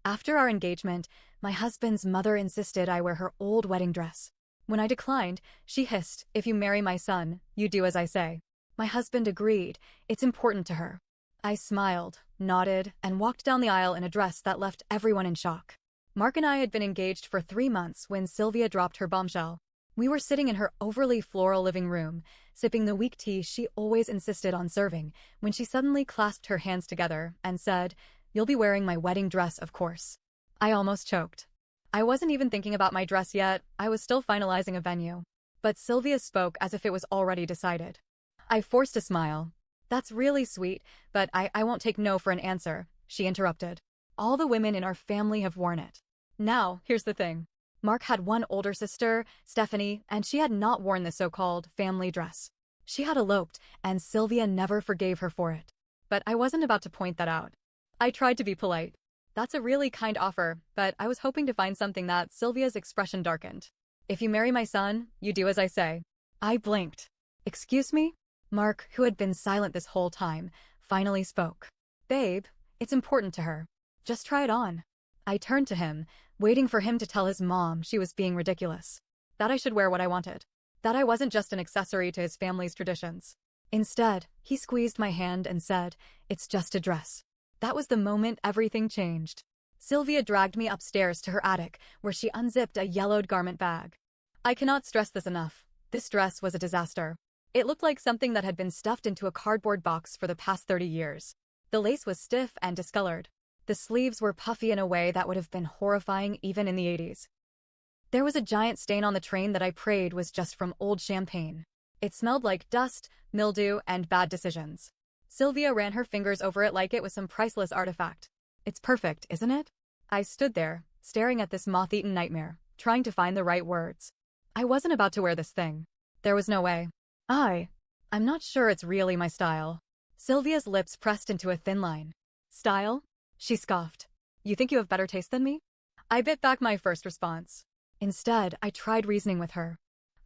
After our engagement, my husband's mother insisted I wear her old wedding dress. When I declined, she hissed, "If you marry my son, you do as I say." My husband agreed. It's important to her. I smiled, nodded, and walked down the aisle in a dress that left everyone in shock. Mark and I had been engaged for 3 months when Sylvia dropped her bombshell. We were sitting in her overly floral living room, sipping the weak tea she always insisted on serving, when she suddenly clasped her hands together and said, "You'll be wearing my wedding dress, of course." I almost choked. I wasn't even thinking about my dress yet, I was still finalizing a venue. But Sylvia spoke as if it was already decided. I forced a smile. "That's really sweet, but I won't take no for an answer," she interrupted. "All the women in our family have worn it." Now, here's the thing. Mark had one older sister, Stephanie, and she had not worn the so-called family dress. She had eloped, and Sylvia never forgave her for it. But I wasn't about to point that out. I tried to be polite. "That's a really kind offer, but I was hoping to find something that." Sylvia's expression darkened. "If you marry my son, you do as I say." I blinked. "Excuse me?" Mark, who had been silent this whole time, finally spoke. "Babe, it's important to her. Just try it on." I turned to him, waiting for him to tell his mom she was being ridiculous. That I should wear what I wanted. That I wasn't just an accessory to his family's traditions. Instead, he squeezed my hand and said, "It's just a dress." That was the moment everything changed. Sylvia dragged me upstairs to her attic, where she unzipped a yellowed garment bag. I cannot stress this enough. This dress was a disaster. It looked like something that had been stuffed into a cardboard box for the past 30 years. The lace was stiff and discolored. The sleeves were puffy in a way that would have been horrifying even in the 80s. There was a giant stain on the train that I prayed was just from old champagne. It smelled like dust, mildew, and bad decisions. Sylvia ran her fingers over it like it was some priceless artifact. "It's perfect, isn't it?" I stood there, staring at this moth-eaten nightmare, trying to find the right words. I wasn't about to wear this thing. There was no way. I'm not sure it's really my style. Sylvia's lips pressed into a thin line. "Style?" She scoffed. "You think you have better taste than me?" I bit back my first response. Instead, I tried reasoning with her.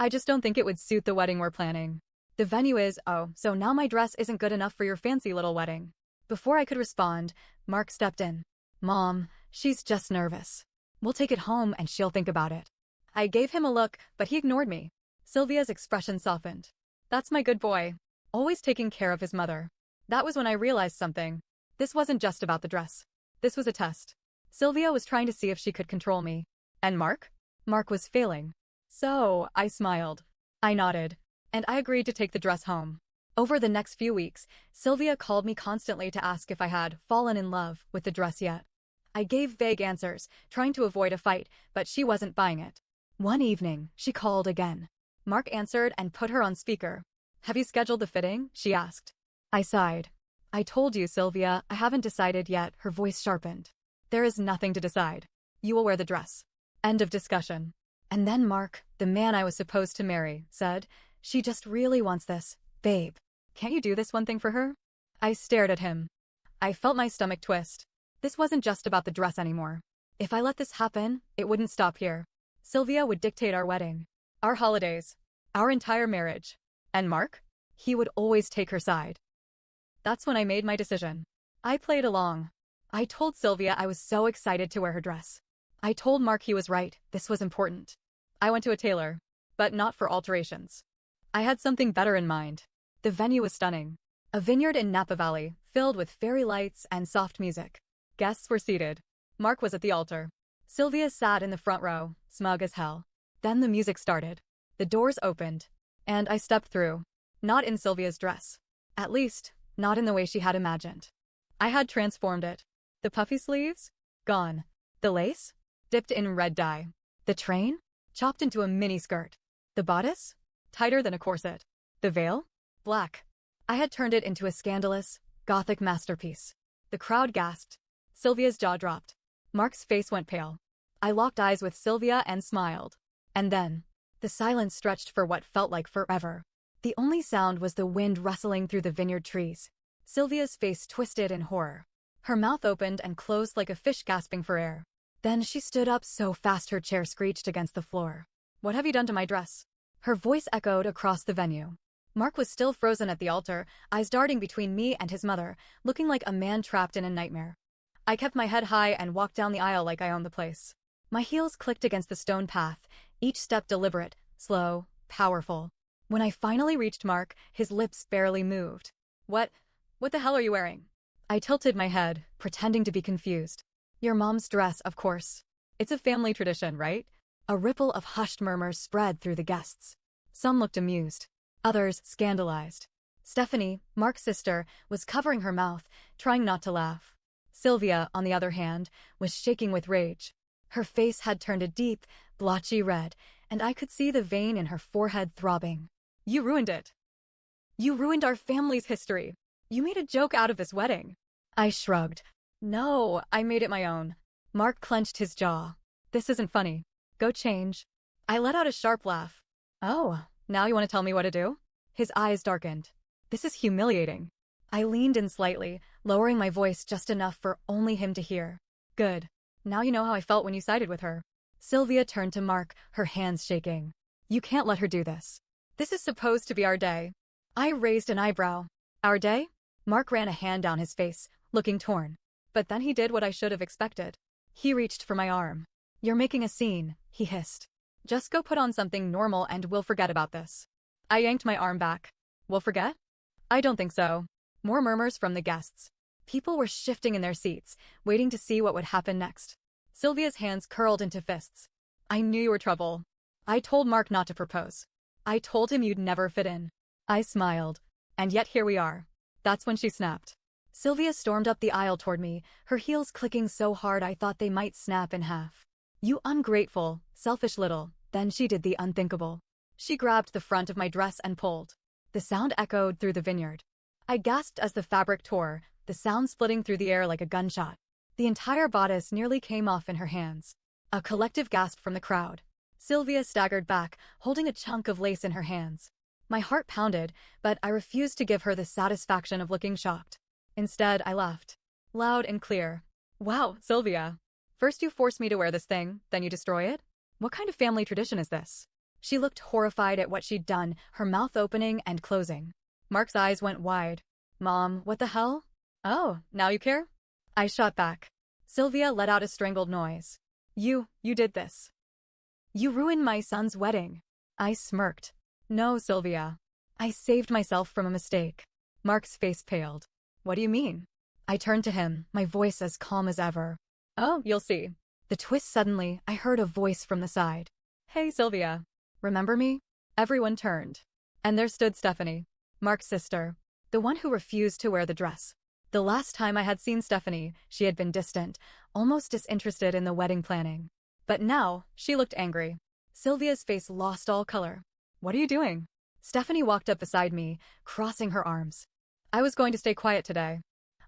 "I just don't think it would suit the wedding we're planning. The venue is, oh, so now my dress isn't good enough for your fancy little wedding." Before I could respond, Mark stepped in. "Mom, she's just nervous. We'll take it home and she'll think about it." I gave him a look, but he ignored me. Sylvia's expression softened. "That's my good boy. Always taking care of his mother." That was when I realized something. This wasn't just about the dress. This was a test. Sylvia was trying to see if she could control me. And Mark? Mark was failing. So, I smiled. I nodded. And I agreed to take the dress home. Over the next few weeks, Sylvia called me constantly to ask if I had fallen in love with the dress yet. I gave vague answers, trying to avoid a fight, but she wasn't buying it. One evening, she called again. Mark answered and put her on speaker. "Have you scheduled the fitting?" she asked. I sighed. "I told you, Sylvia, I haven't decided yet." Her voice sharpened. "There is nothing to decide. You will wear the dress. End of discussion." And then Mark, the man I was supposed to marry, said, "She just really wants this. Babe, can't you do this one thing for her?" I stared at him. I felt my stomach twist. This wasn't just about the dress anymore. If I let this happen, it wouldn't stop here. Sylvia would dictate our wedding, our holidays, our entire marriage. And Mark? He would always take her side. That's when I made my decision. I played along. I told Sylvia I was so excited to wear her dress. I told Mark he was right, this was important. I went to a tailor, but not for alterations. I had something better in mind. The venue was stunning. A vineyard in Napa Valley, filled with fairy lights and soft music. Guests were seated. Mark was at the altar. Sylvia sat in the front row, smug as hell. Then the music started. The doors opened, and I stepped through. Not in Sylvia's dress. At least, not in the way she had imagined. I had transformed it. The puffy sleeves? Gone. The lace? Dipped in red dye. The train? Chopped into a mini skirt. The bodice? Tighter than a corset. The veil? Black. I had turned it into a scandalous, gothic masterpiece. The crowd gasped. Sylvia's jaw dropped. Mark's face went pale. I locked eyes with Sylvia and smiled. And then, the silence stretched for what felt like forever. The only sound was the wind rustling through the vineyard trees. Sylvia's face twisted in horror. Her mouth opened and closed like a fish gasping for air. Then she stood up so fast her chair screeched against the floor. "What have you done to my dress?" Her voice echoed across the venue. Mark was still frozen at the altar, eyes darting between me and his mother, looking like a man trapped in a nightmare. I kept my head high and walked down the aisle like I owned the place. My heels clicked against the stone path, each step deliberate, slow, powerful. When I finally reached Mark, his lips barely moved. What the hell are you wearing? I tilted my head, pretending to be confused. Your mom's dress, of course. It's a family tradition, right? A ripple of hushed murmurs spread through the guests. Some looked amused. Others scandalized. Stephanie, Mark's sister, was covering her mouth, trying not to laugh. Sylvia, on the other hand, was shaking with rage. Her face had turned a deep, blotchy red, and I could see the vein in her forehead throbbing. You ruined it. You ruined our family's history. You made a joke out of this wedding. I shrugged. No, I made it my own. Mark clenched his jaw. This isn't funny. Go change. I let out a sharp laugh. Oh, now you want to tell me what to do? His eyes darkened. This is humiliating. I leaned in slightly, lowering my voice just enough for only him to hear. Good. Now you know how I felt when you sided with her. Sylvia turned to Mark, her hands shaking. You can't let her do this. This is supposed to be our day. I raised an eyebrow. Our day? Mark ran a hand down his face, looking torn. But then he did what I should have expected. He reached for my arm. You're making a scene, he hissed. Just go put on something normal and we'll forget about this. I yanked my arm back. We'll forget? I don't think so. More murmurs from the guests. People were shifting in their seats, waiting to see what would happen next. Sylvia's hands curled into fists. I knew you were trouble. I told Mark not to propose. I told him you'd never fit in. I smiled. And yet here we are. That's when she snapped. Sylvia stormed up the aisle toward me, her heels clicking so hard I thought they might snap in half. You ungrateful, selfish little. Then she did the unthinkable. She grabbed the front of my dress and pulled. The sound echoed through the vineyard. I gasped as the fabric tore, the sound splitting through the air like a gunshot. The entire bodice nearly came off in her hands. A collective gasp from the crowd. Sylvia staggered back, holding a chunk of lace in her hands. My heart pounded, but I refused to give her the satisfaction of looking shocked. Instead, I laughed. Loud and clear. Wow, Sylvia. First you force me to wear this thing, then you destroy it? What kind of family tradition is this? She looked horrified at what she'd done, her mouth opening and closing. Mark's eyes went wide. Mom, what the hell? Oh, now you care? I shot back. Sylvia let out a strangled noise. You did this. You ruined my son's wedding. I smirked. No, Sylvia. I saved myself from a mistake. Mark's face paled. What do you mean? I turned to him, my voice as calm as ever. Oh, you'll see. The twist suddenly, I heard a voice from the side. Hey, Sylvia. Remember me? Everyone turned. And there stood Stephanie, Mark's sister, the one who refused to wear the dress. The last time I had seen Stephanie, she had been distant, almost disinterested in the wedding planning. But now, she looked angry. Sylvia's face lost all color. What are you doing? Stephanie walked up beside me, crossing her arms. I was going to stay quiet today.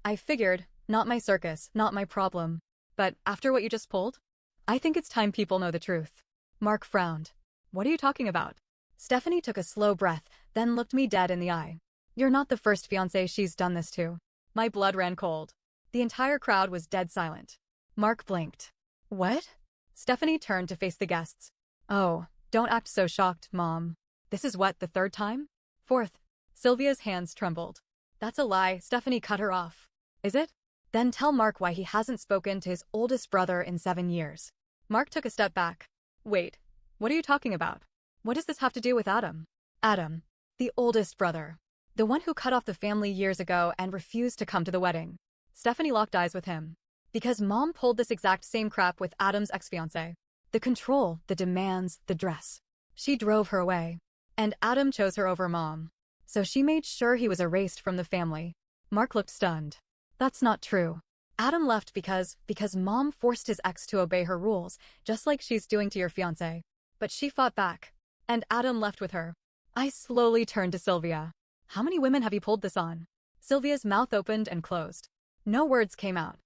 I figured, not my circus, not my problem. But after what you just pulled, I think it's time people know the truth. Mark frowned. What are you talking about? Stephanie took a slow breath, then looked me dead in the eye. You're not the first fiancé she's done this to. My blood ran cold. The entire crowd was dead silent. Mark blinked. What? Stephanie turned to face the guests. Oh, don't act so shocked, Mom. This is what, the third time? Fourth. Sylvia's hands trembled. That's a lie, Stephanie cut her off. Is it? Then tell Mark why he hasn't spoken to his oldest brother in 7 years. Mark took a step back. Wait, what are you talking about? What does this have to do with Adam? Adam, the oldest brother. The one who cut off the family years ago and refused to come to the wedding. Stephanie locked eyes with him. Because Mom pulled this exact same crap with Adam's ex-fiancé. The control, the demands, the dress. She drove her away. And Adam chose her over Mom. So she made sure he was erased from the family. Mark looked stunned. That's not true. Adam left because Mom forced his ex to obey her rules, just like she's doing to your fiancé. But she fought back. And Adam left with her. I slowly turned to Sylvia. How many women have you pulled this on? Sylvia's mouth opened and closed. No words came out.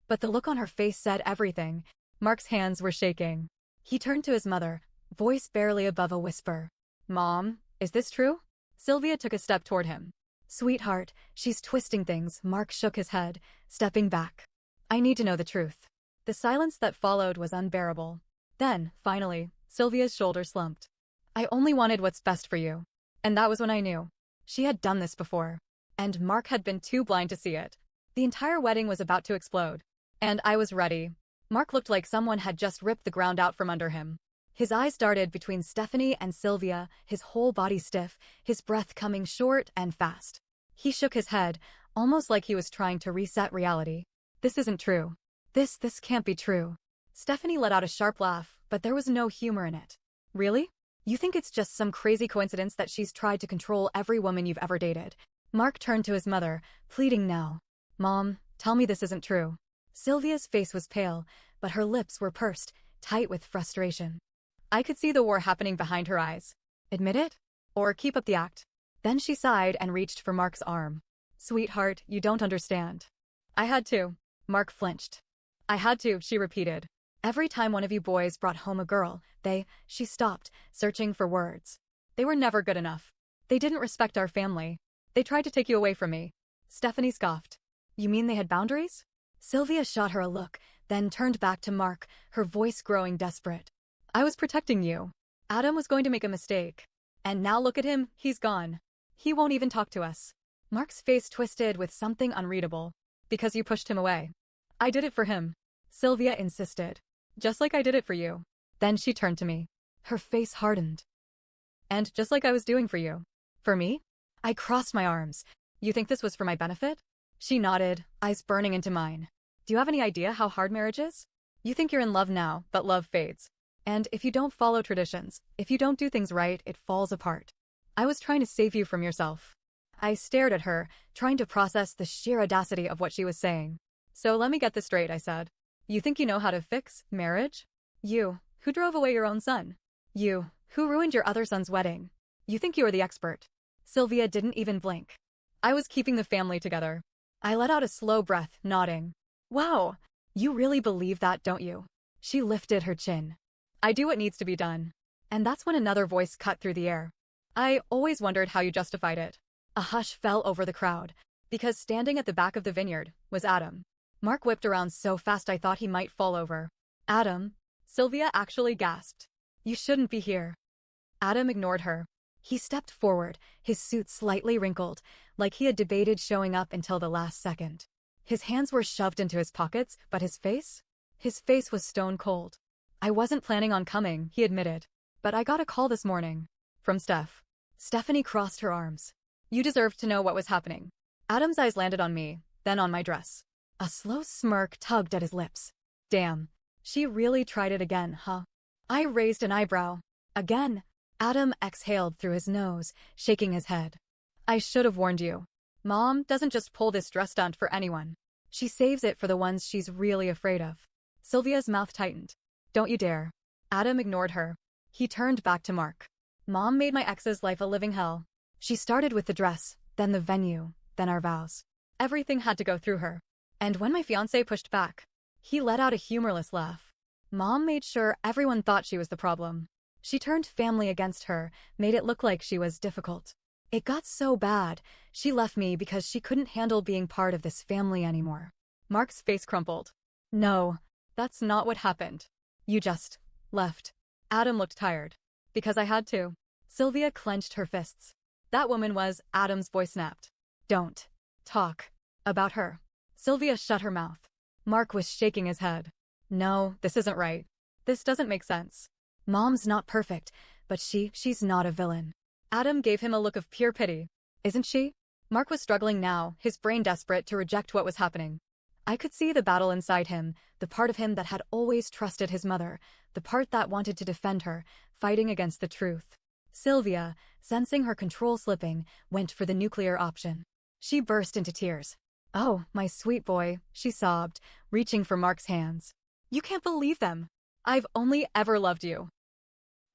But the look on her face said everything. Mark's hands were shaking. He turned to his mother, voice barely above a whisper. Mom, is this true? Sylvia took a step toward him. Sweetheart, she's twisting things. Mark shook his head, stepping back. I need to know the truth. The silence that followed was unbearable. Then, finally, Sylvia's shoulders slumped. I only wanted what's best for you. And that was when I knew. She had done this before. And Mark had been too blind to see it. The entire wedding was about to explode. And I was ready. Mark looked like someone had just ripped the ground out from under him. His eyes darted between Stephanie and Sylvia, his whole body stiff, his breath coming short and fast. He shook his head, almost like he was trying to reset reality. This isn't true. This can't be true. Stephanie let out a sharp laugh, but there was no humor in it. Really? You think it's just some crazy coincidence that she's tried to control every woman you've ever dated? Mark turned to his mother, pleading now. Mom, tell me this isn't true. Sylvia's face was pale, but her lips were pursed, tight with frustration. I could see the war happening behind her eyes. Admit it? Or keep up the act? Then she sighed and reached for Mark's arm. Sweetheart, you don't understand. I had to. Mark flinched. I had to, she repeated. Every time one of you boys brought home a girl, she stopped, searching for words. They were never good enough. They didn't respect our family. They tried to take you away from me. Stephanie scoffed. You mean they had boundaries? Sylvia shot her a look, then turned back to Mark, her voice growing desperate. I was protecting you. Adam was going to make a mistake. And now look at him, he's gone. He won't even talk to us. Mark's face twisted with something unreadable. Because you pushed him away. I did it for him. Sylvia insisted. Just like I did it for you. Then she turned to me. Her face hardened. And just like I was doing for you. For me? I crossed my arms. You think this was for my benefit? She nodded, eyes burning into mine. Do you have any idea how hard marriage is? You think you're in love now, but love fades. And if you don't follow traditions, if you don't do things right, it falls apart. I was trying to save you from yourself. I stared at her, trying to process the sheer audacity of what she was saying. So let me get this straight, I said. You think you know how to fix marriage? You, who drove away your own son. You, who ruined your other son's wedding. You think you are the expert. Sylvia didn't even blink. I was keeping the family together. I let out a slow breath, nodding. Wow, you really believe that, don't you? She lifted her chin. I do what needs to be done. And that's when another voice cut through the air. I always wondered how you justified it. A hush fell over the crowd, because standing at the back of the vineyard was Adam. Mark whipped around so fast I thought he might fall over. Adam? Sylvia actually gasped. You shouldn't be here. Adam ignored her. He stepped forward, his suit slightly wrinkled, like he had debated showing up until the last second. His hands were shoved into his pockets, but his face? His face was stone cold. I wasn't planning on coming, he admitted. But I got a call this morning. From Steph. Stephanie crossed her arms. You deserved to know what was happening. Adam's eyes landed on me, then on my dress. A slow smirk tugged at his lips. Damn. She really tried it again, huh? I raised an eyebrow. Again. Adam exhaled through his nose, shaking his head. I should have warned you. Mom doesn't just pull this dress stunt for anyone. She saves it for the ones she's really afraid of. Sylvia's mouth tightened. Don't you dare. Adam ignored her. He turned back to Mark. Mom made my ex's life a living hell. She started with the dress, then the venue, then our vows. Everything had to go through her. And when my fiancé pushed back, he let out a humorless laugh. Mom made sure everyone thought she was the problem. She turned family against her, made it look like she was difficult. It got so bad, she left me because she couldn't handle being part of this family anymore. Mark's face crumpled. No, that's not what happened. You just left. Adam looked tired. Because I had to. Sylvia clenched her fists. That woman was, Adam's voice snapped. Don't talk about her. Sylvia shut her mouth. Mark was shaking his head. No, this isn't right. This doesn't make sense. Mom's not perfect, but she's not a villain. Adam gave him a look of pure pity. Isn't she? Mark was struggling now, his brain desperate to reject what was happening. I could see the battle inside him, the part of him that had always trusted his mother, the part that wanted to defend her, fighting against the truth. Sylvia, sensing her control slipping, went for the nuclear option. She burst into tears. Oh, my sweet boy, she sobbed, reaching for Mark's hands. You can't believe them. I've only ever loved you.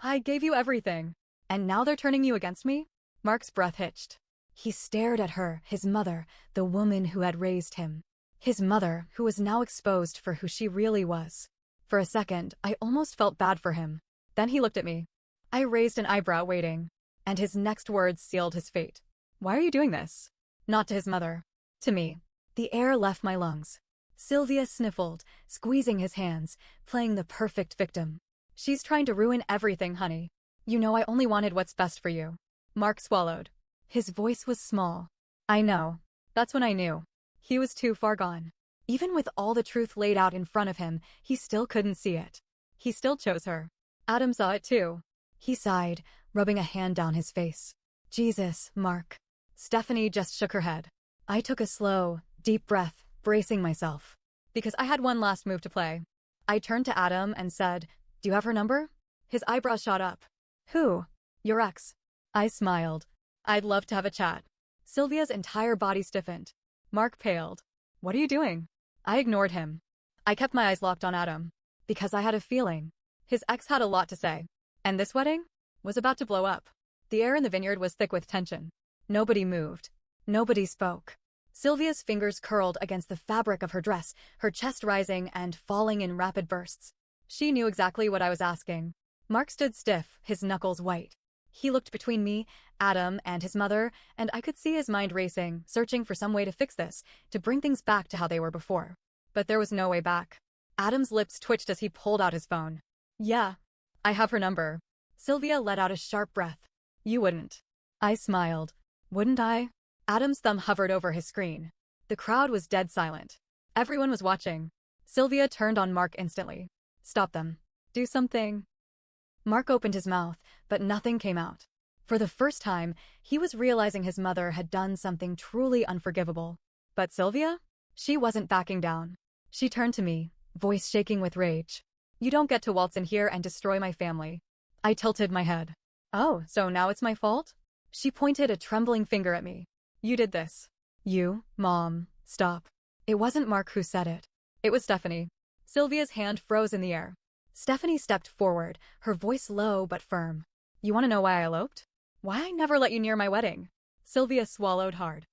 I gave you everything. And now they're turning you against me? Mark's breath hitched. He stared at her, his mother, the woman who had raised him. His mother, who was now exposed for who she really was. For a second, I almost felt bad for him. Then he looked at me. I raised an eyebrow, waiting. And his next words sealed his fate. Why are you doing this? Not to his mother. To me. The air left my lungs. Sylvia sniffled, squeezing his hands, playing the perfect victim. She's trying to ruin everything, honey. You know I only wanted what's best for you. Mark swallowed. His voice was small. I know. That's when I knew. He was too far gone. Even with all the truth laid out in front of him, he still couldn't see it. He still chose her. Adam saw it too. He sighed, rubbing a hand down his face. Jesus, Mark. Stephanie just shook her head. I took a slow, deep breath, bracing myself. Because I had one last move to play. I turned to Adam and said, "Do you have her number?" His eyebrows shot up. "Who?" "Your ex." I smiled. "I'd love to have a chat." Sylvia's entire body stiffened. Mark paled. "What are you doing?" I ignored him. I kept my eyes locked on Adam. Because I had a feeling. His ex had a lot to say. And this wedding was about to blow up. The air in the vineyard was thick with tension. Nobody moved. Nobody spoke. Sylvia's fingers curled against the fabric of her dress, her chest rising and falling in rapid bursts. She knew exactly what I was asking. Mark stood stiff, his knuckles white. He looked between me, Adam, and his mother, and I could see his mind racing, searching for some way to fix this, to bring things back to how they were before. But there was no way back. Adam's lips twitched as he pulled out his phone. "Yeah, I have her number." Sylvia let out a sharp breath. "You wouldn't." I smiled. "Wouldn't I?" Adam's thumb hovered over his screen. The crowd was dead silent. Everyone was watching. Sylvia turned on Mark instantly. "Stop them. Do something." Mark opened his mouth, but nothing came out. For the first time, he was realizing his mother had done something truly unforgivable. But Sylvia? She wasn't backing down. She turned to me, voice shaking with rage. "You don't get to waltz in here and destroy my family." I tilted my head. "Oh, so now it's my fault?" She pointed a trembling finger at me. "You did this." "You, Mom, stop." It wasn't Mark who said it. It was Stephanie. Sylvia's hand froze in the air. Stephanie stepped forward, her voice low but firm. "You want to know why I eloped? Why I never let you near my wedding?" Sylvia swallowed hard.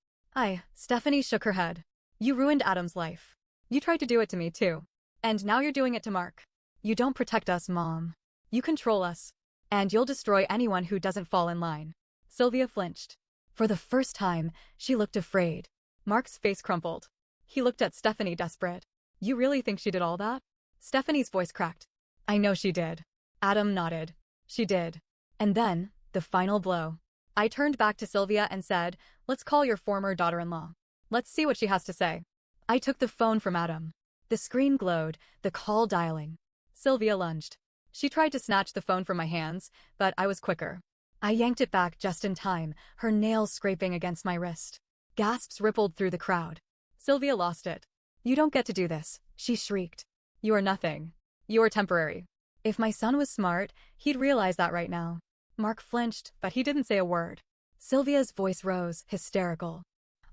Stephanie shook her head. "You ruined Adam's life. You tried to do it to me, too. And now you're doing it to Mark. You don't protect us, Mom. You control us. And you'll destroy anyone who doesn't fall in line." Sylvia flinched. For the first time, she looked afraid. Mark's face crumpled. He looked at Stephanie, desperate. "You really think she did all that?" Stephanie's voice cracked. "I know she did." Adam nodded. "She did." And then, the final blow. I turned back to Sylvia and said, "Let's call your former daughter-in-law. Let's see what she has to say." I took the phone from Adam. The screen glowed, the call dialing. Sylvia lunged. She tried to snatch the phone from my hands, but I was quicker. I yanked it back just in time, her nails scraping against my wrist. Gasps rippled through the crowd. Sylvia lost it. "You don't get to do this," she shrieked. "You are nothing. You are temporary." If my son was smart, he'd realize that right now. Mark flinched, but he didn't say a word. Sylvia's voice rose, hysterical.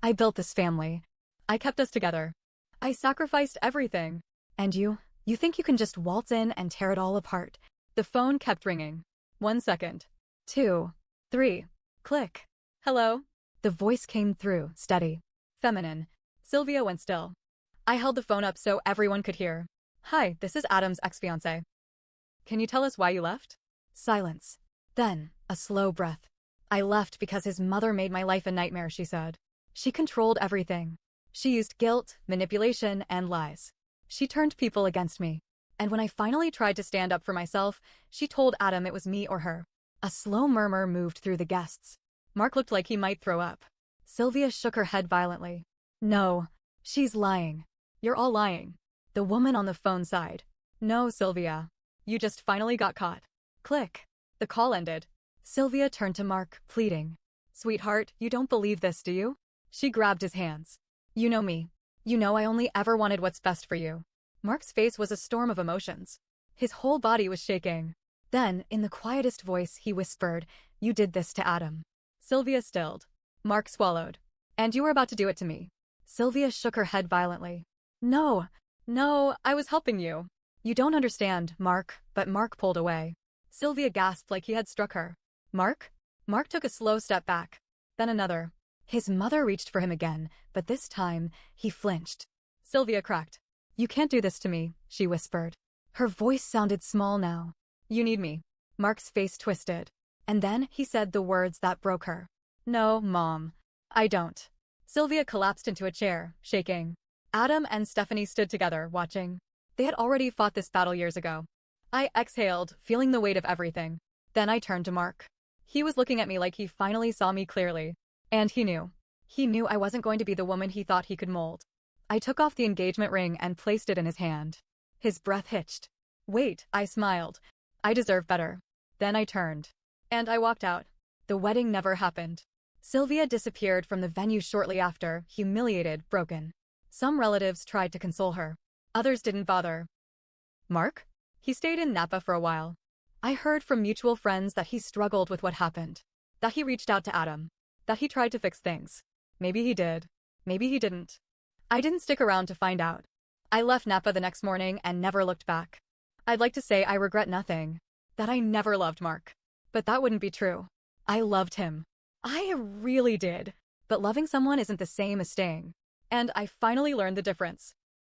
"I built this family. I kept us together. I sacrificed everything. And you think you can just waltz in and tear it all apart?" The phone kept ringing. 1 second. 2. 3. Click. "Hello?" The voice came through, steady. Feminine. Sylvia went still. I held the phone up so everyone could hear. "Hi, this is Adam's ex-fiancé. Can you tell us why you left?" Silence. Then, a slow breath. "I left because his mother made my life a nightmare," she said. "She controlled everything. She used guilt, manipulation, and lies. She turned people against me. And when I finally tried to stand up for myself, she told Adam it was me or her." A slow murmur moved through the guests. Mark looked like he might throw up. Sylvia shook her head violently. "No, she's lying. You're all lying." The woman on the phone sighed. "No, Sylvia. You just finally got caught." Click. The call ended. Sylvia turned to Mark, pleading. "Sweetheart, you don't believe this, do you?" She grabbed his hands. "You know me. You know I only ever wanted what's best for you." Mark's face was a storm of emotions. His whole body was shaking. Then, in the quietest voice, he whispered, "You did this to Adam." Sylvia stilled. Mark swallowed. "And you were about to do it to me." Sylvia shook her head violently. No, I was helping you." "You don't understand, Mark," but Mark pulled away. Sylvia gasped like he had struck her. "Mark?" Mark took a slow step back. Then another. His mother reached for him again, but this time, he flinched. Sylvia cracked. "You can't do this to me," she whispered. Her voice sounded small now. "You need me." Mark's face twisted. And then he said the words that broke her. "No, Mom. I don't." Sylvia collapsed into a chair, shaking. Adam and Stephanie stood together, watching. They had already fought this battle years ago. I exhaled, feeling the weight of everything. Then I turned to Mark. He was looking at me like he finally saw me clearly. And he knew. He knew I wasn't going to be the woman he thought he could mold. I took off the engagement ring and placed it in his hand. His breath hitched. Wait, I smiled. I deserve better. Then I turned. And I walked out. The wedding never happened. Sylvia disappeared from the venue shortly after, humiliated, broken. Some relatives tried to console her. Others didn't bother. Mark? He stayed in Napa for a while. I heard from mutual friends that he struggled with what happened. That he reached out to Adam. That he tried to fix things. Maybe he did. Maybe he didn't. I didn't stick around to find out. I left Napa the next morning and never looked back. I'd like to say I regret nothing. That I never loved Mark. But that wouldn't be true. I loved him. I really did. But loving someone isn't the same as staying. And I finally learned the difference.